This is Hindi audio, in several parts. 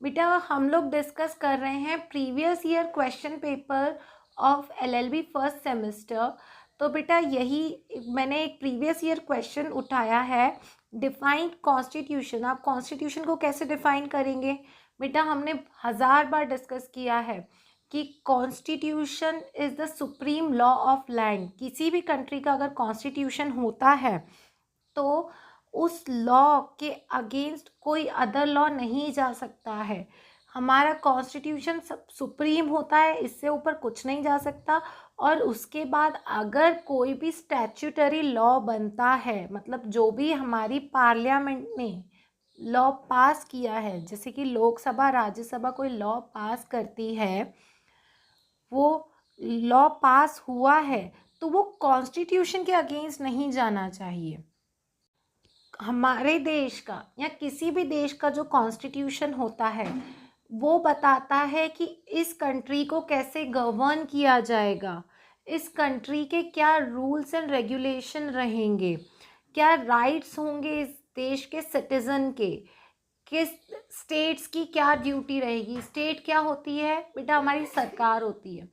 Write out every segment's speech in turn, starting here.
बेटा हम लोग डिस्कस कर रहे हैं previous year question paper of LLB first semester. तो बेटा यही मैंने एक प्रीवियस ईयर क्वेश्चन उठाया है, डिफाइन कॉन्स्टिट्यूशन। आप कॉन्स्टिट्यूशन को कैसे डिफाइन करेंगे? बेटा हमने 1000 बार डिस्कस किया है कि constitution is the supreme law of land. किसी भी कंट्री का अगर कॉन्स्टिट्यूशन होता है तो उस लॉ के अगेंस्ट कोई अदर लॉ नहीं जा सकता है। हमारा कॉन्स्टिट्यूशन सब सुप्रीम होता है, इससे ऊपर कुछ नहीं जा सकता। और उसके बाद अगर कोई भी स्टैट्यूटरी लॉ बनता है, मतलब जो भी हमारी पार्लियामेंट ने लॉ पास किया है, जैसे कि लोकसभा राज्यसभा कोई लॉ पास करती है, वो लॉ पास हुआ है तो वो कॉन्स्टिट्यूशन के अगेंस्ट नहीं जाना चाहिए। हमारे देश का या किसी भी देश का जो कॉन्स्टिट्यूशन होता है वो बताता है कि इस कंट्री को कैसे गवर्न किया जाएगा, इस कंट्री के क्या रूल्स एंड रेगुलेशन रहेंगे, क्या राइट्स होंगे इस देश के सिटीज़न के, किस स्टेट्स की क्या ड्यूटी रहेगी। स्टेट क्या होती है बेटा? हमारी सरकार होती है।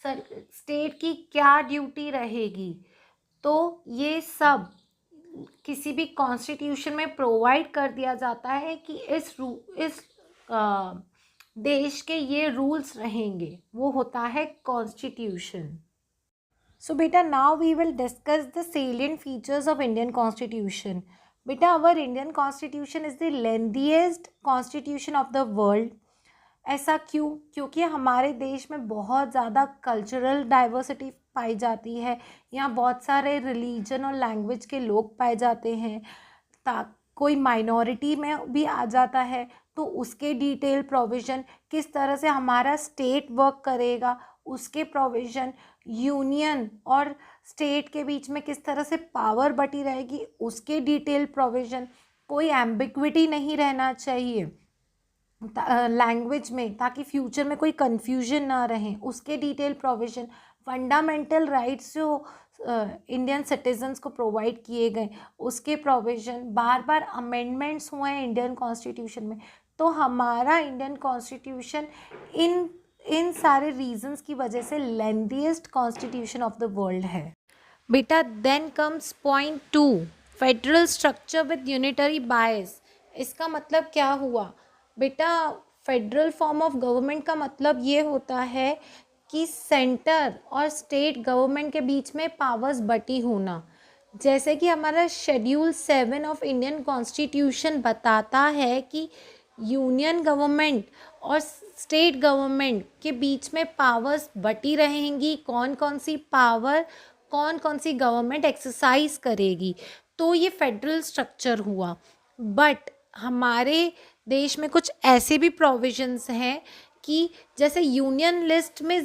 स्टेट की क्या ड्यूटी रहेगी, तो ये सब किसी भी कॉन्स्टिट्यूशन में प्रोवाइड कर दिया जाता है कि इस देश के ये रूल्स रहेंगे, वो होता है कॉन्स्टिट्यूशन। सो बेटा now we will discuss the salient features of Indian constitution. बेटा our Indian constitution is the lengthiest constitution of the world. ऐसा क्यों? क्योंकि हमारे देश में बहुत ज़्यादा कल्चरल डाइवर्सिटी पाई जाती है। यहाँ बहुत सारे रिलीजन और लैंग्वेज के लोग पाए जाते हैं। कोई माइनॉरिटी में भी आ जाता है तो उसके डिटेल प्रोविज़न, किस तरह से हमारा स्टेट वर्क करेगा उसके प्रोविज़न, यूनियन और स्टेट के बीच में किस तरह से पावर बटी रहेगी उसके डिटेल प्रोविज़न, कोई एम्बिग्विटी नहीं रहना चाहिए लैंग्वेज में ताकि फ्यूचर में कोई कन्फ्यूजन ना रहे, उसके डिटेल प्रोविज़न, फंडामेंटल राइट्स जो इंडियन सिटीजन्स को प्रोवाइड किए गए उसके प्रोविज़न, बार बार अमेंडमेंट्स हुए हैं इंडियन कॉन्स्टिट्यूशन में। तो हमारा इंडियन कॉन्स्टिट्यूशन इन इन सारे रीजंस की वजह से lengthiest constitution of the world है। बेटा then comes point 2, federal structure with unitary bias. इसका मतलब क्या हुआ बेटा? फेडरल फॉर्म ऑफ गवर्नमेंट का मतलब ये होता है कि सेंटर और स्टेट गवर्नमेंट के बीच में पावर्स बटी होना। जैसे कि हमारा शेड्यूल 7 ऑफ इंडियन कॉन्स्टिट्यूशन बताता है कि यूनियन गवर्नमेंट और स्टेट गवर्नमेंट के बीच में पावर्स बटी रहेंगी, कौन कौन सी पावर कौन कौन सी गवर्नमेंट एक्सरसाइज करेगी, तो ये फेडरल स्ट्रक्चर हुआ। बट हमारे देश में कुछ ऐसे भी प्रोविजंस हैं कि जैसे यूनियन लिस्ट में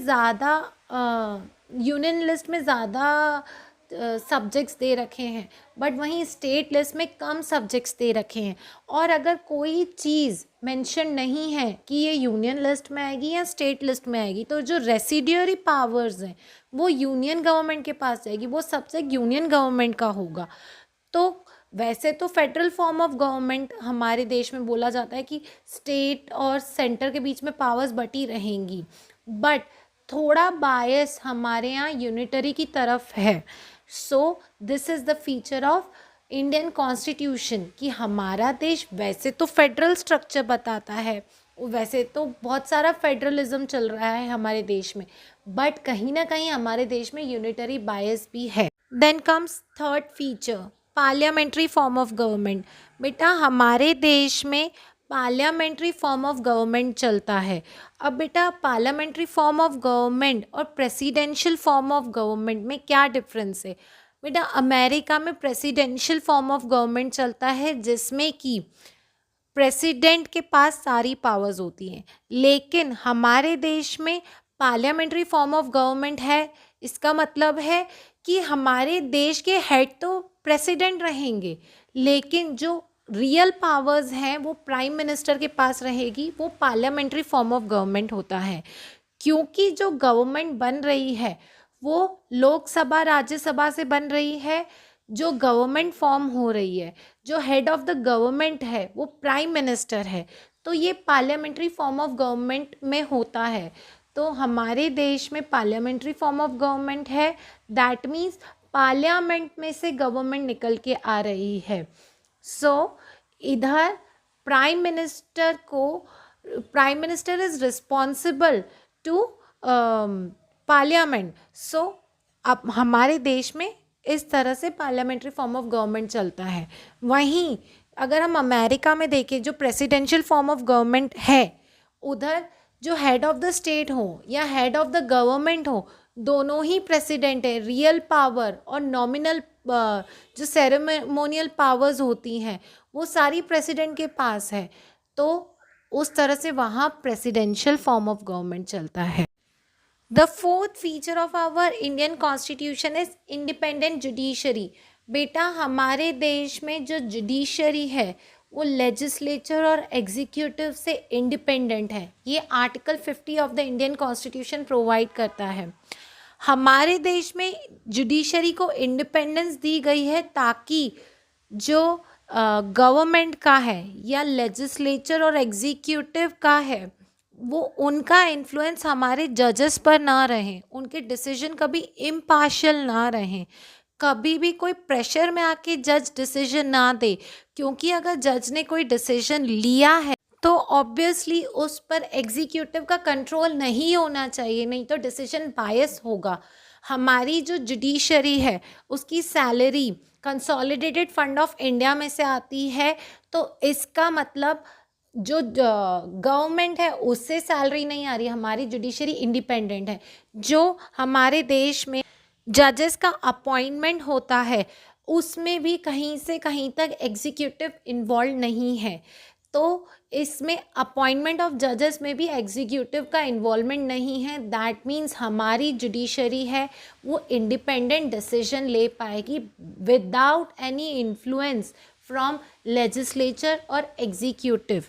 ज़्यादा सब्जेक्ट्स दे रखे हैं बट वहीं स्टेट लिस्ट में कम सब्जेक्ट्स दे रखे हैं। और अगर कोई चीज़ मेंशन नहीं है कि ये यूनियन लिस्ट में आएगी या स्टेट लिस्ट में आएगी तो जो रेसिड्यूरी पावर्स हैं वो यूनियन गवर्नमेंट के पास जाएगी, वो सब्जेक्ट यूनियन गवर्नमेंट का होगा। तो वैसे तो फेडरल फॉर्म ऑफ गवर्नमेंट हमारे देश में बोला जाता है कि स्टेट और सेंटर के बीच में पावर्स बटी रहेंगी, बट थोड़ा बायस हमारे यहाँ यूनिटरी की तरफ है। So this is the feature of Indian constitution कि हमारा देश वैसे तो फेडरल स्ट्रक्चर बताता है, वैसे तो बहुत सारा फेडरलिज्म चल रहा है हमारे देश में, बट कहीं ना कहीं हमारे देश में यूनिटरी बायस भी है। Then comes third feature, parliamentary form of government. बेटा हमारे देश में पार्लियामेंट्री फॉर्म ऑफ गवर्नमेंट चलता है। अब बेटा पार्लियामेंट्री फॉर्म ऑफ गवर्नमेंट और प्रेसिडेंशियल फॉर्म ऑफ गवर्नमेंट में क्या डिफरेंस है? बेटा अमेरिका में प्रेसिडेंशियल फॉर्म ऑफ गवर्नमेंट चलता है जिसमें कि प्रेसिडेंट के पास सारी पावर्स होती हैं, लेकिन हमारे देश में पार्लियामेंट्री फॉर्म ऑफ गवर्नमेंट है। इसका मतलब है कि हमारे देश के हेड तो प्रेसिडेंट रहेंगे लेकिन जो रियल पावर्स हैं वो प्राइम मिनिस्टर के पास रहेगी, वो पार्लियामेंट्री फॉर्म ऑफ गवर्नमेंट होता है। क्योंकि जो गवर्नमेंट बन रही है वो लोकसभा राज्यसभा से बन रही है, जो गवर्नमेंट फॉर्म हो रही है, जो हेड ऑफ द गवर्नमेंट है वो प्राइम मिनिस्टर है, तो ये पार्लियामेंट्री फॉर्म ऑफ गवर्नमेंट में होता है। तो हमारे देश में पार्लियामेंट्री फॉर्म ऑफ गवर्नमेंट है, दैट मीन्स पार्लियामेंट में से गवर्नमेंट निकल के आ रही है। सो इधर prime minister is responsible to parliament. So अब हमारे देश में इस तरह से पार्लियामेंट्री फॉर्म ऑफ गवर्नमेंट चलता है। वहीं अगर हम अमेरिका में देखें, जो प्रेसिडेंशियल फॉर्म ऑफ गवर्नमेंट है, उधर जो हेड ऑफ द स्टेट हो या हेड ऑफ द गवर्नमेंट हो, दोनों ही प्रेसिडेंट है। रियल पावर और नॉमिनल जो सेरेमोनियल पावर्स होती हैं वो सारी प्रेसिडेंट के पास है। तो उस तरह से वहाँ प्रेसिडेंशियल फॉर्म ऑफ गवर्नमेंट चलता है। The fourth feature of our Indian constitution is independent judiciary. बेटा हमारे देश में जो जुडिशरी है वो लेजिस्लेचर और एग्जीक्यूटिव से इंडिपेंडेंट है। ये article 50 of the Indian constitution provide करता है। हमारे देश में जुडिशरी को इंडिपेंडेंस दी गई है ताकि जो गवर्नमेंट का है या लेजिस्लेचर और एग्जीक्यूटिव का है वो उनका इन्फ्लुएंस हमारे जजेस पर ना रहे, उनके डिसीजन कभी इम्पार्शियल ना रहें, कभी भी कोई प्रेशर में आके जज डिसीजन ना दे। क्योंकि अगर जज ने कोई डिसीजन लिया है तो ऑब्वियसली उस पर एग्जीक्यूटिव का कंट्रोल नहीं होना चाहिए, नहीं तो डिसीजन बायस होगा। हमारी जो जुडिशरी है उसकी salary consolidated fund of India में से आती है। तो इसका मतलब जो गवर्नमेंट है उससे सैलरी नहीं आ रही, हमारी जुडिशरी इंडिपेंडेंट है। जो हमारे देश में जजेस का अपॉइंटमेंट होता है उसमें भी कहीं से कहीं तक एग्जीक्यूटिव इन्वॉल्व नहीं है। तो इसमें अपॉइंटमेंट ऑफ जजेस में भी एग्जीक्यूटिव का इन्वॉल्वमेंट नहीं है। दैट मीन्स हमारी जुडिशरी है वो इंडिपेंडेंट डिसीजन ले पाएगी without any influence from legislature और executive.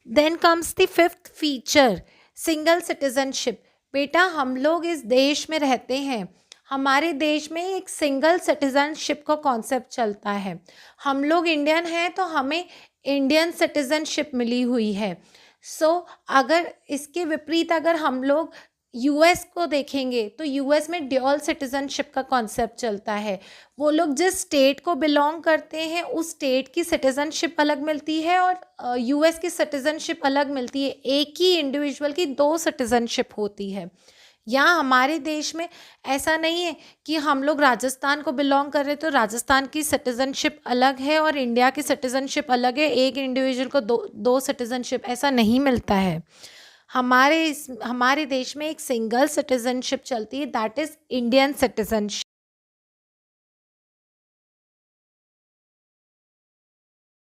Then comes the fifth feature, single citizenship. बेटा हम लोग इस देश में रहते हैं, हमारे देश में एक सिंगल सिटीजनशिप का कॉन्सेप्ट चलता है। हम लोग इंडियन हैं तो हमें इंडियन सिटीजनशिप मिली हुई है। सो अगर इसके विपरीत अगर हम लोग यूएस को देखेंगे तो यूएस में ड्यूअल सिटीजनशिप का कॉन्सेप्ट चलता है। वो लोग जिस स्टेट को बिलोंग करते हैं उस स्टेट की सिटीजनशिप अलग मिलती है और यूएस की सिटीजनशिप अलग मिलती है। एक ही इंडिविजुअल की दो सिटीजनशिप होती है। यहाँ हमारे देश में ऐसा नहीं है कि हम लोग राजस्थान को बिलोंग कर रहे हैं तो राजस्थान की सिटीजनशिप अलग है और इंडिया की सिटीजनशिप अलग है, एक इंडिविजुअल को दो सिटीजनशिप, ऐसा नहीं मिलता है। हमारे देश में एक सिंगल सिटीजनशिप चलती है, दैट इज़ इंडियन सिटीजनशिप।